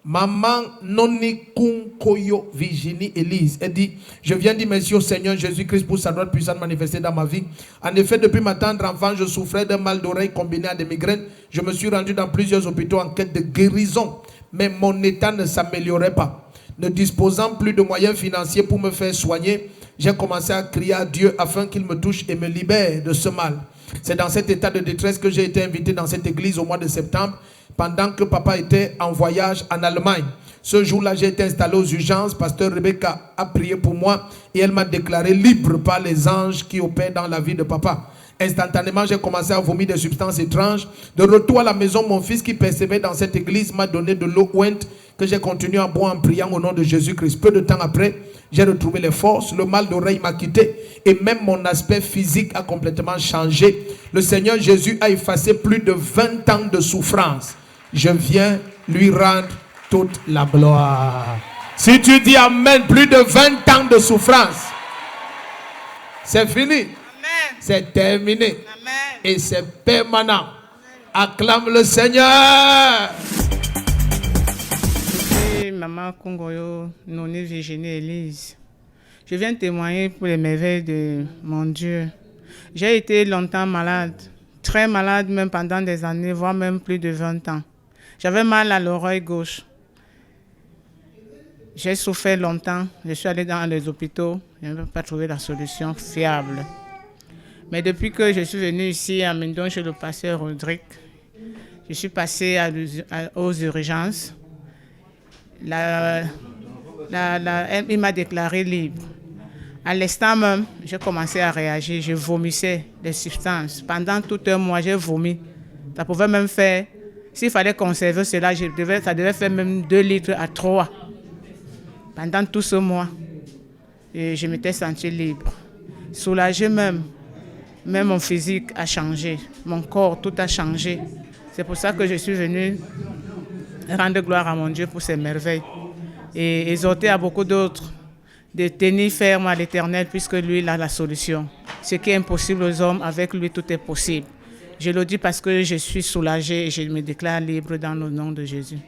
Maman Noni Koyo Virginie Élise, elle dit: je viens dire merci au Seigneur Jésus-Christ pour sa droite puissante manifestée dans ma vie. En effet, depuis ma tendre enfance, je souffrais d'un mal d'oreille combiné à des migraines. Je me suis rendu dans plusieurs hôpitaux en quête de guérison, mais mon état ne s'améliorait pas. Ne disposant plus de moyens financiers pour me faire soigner, j'ai commencé à crier à Dieu afin qu'il me touche et me libère de ce mal. C'est dans cet état de détresse que j'ai été invité dans cette église au mois de septembre, pendant que papa était en voyage en Allemagne. Ce jour-là, j'ai été installé aux urgences. Pasteur Rebecca a prié pour moi et elle m'a déclaré libre par les anges qui opèrent dans la vie de papa. Instantanément, j'ai commencé à vomir des substances étranges. De retour à la maison, mon fils qui persévère dans cette église m'a donné de l'eau ouinte que j'ai continué à boire en priant au nom de Jésus-Christ. Peu de temps après, j'ai retrouvé les forces, le mal d'oreille m'a quitté et même mon aspect physique a complètement changé. Le Seigneur Jésus a effacé plus de 20 ans de souffrance. Je viens lui rendre toute la gloire. Si tu dis Amen, plus de 20 ans de souffrance, c'est fini. C'est terminé. Amen. Et c'est permanent. Acclame le Seigneur. Maman Kongoyo, Noni Virginie Élise. Je viens témoigner pour les merveilles de mon Dieu. J'ai été longtemps malade, très malade même pendant des années, voire même plus de 20 ans. J'avais mal à l'oreille gauche. J'ai souffert longtemps. Je suis allé dans les hôpitaux. Je n'ai pas trouvé la solution fiable. Mais depuis que je suis venu ici à Mendon chez le pasteur Rodrigue, je suis passé aux urgences. Il m'a déclaré libre. À l'instant même, j'ai commencé à réagir. Je vomissais des substances. Pendant tout un mois, j'ai vomi. Ça pouvait même faire, s'il fallait conserver cela, ça devait faire même 2 litres à 3. Pendant tout ce mois, et je m'étais senti libre. Soulagé même. Même mon physique a changé. Mon corps, tout a changé. C'est pour ça que je suis venu rendre gloire à mon Dieu pour ses merveilles. Et exhorter à beaucoup d'autres de tenir ferme à l'Éternel puisque lui, il a la solution. Ce qui est impossible aux hommes, avec lui, tout est possible. Je le dis parce que je suis soulagé et je me déclare libre dans le nom de Jésus.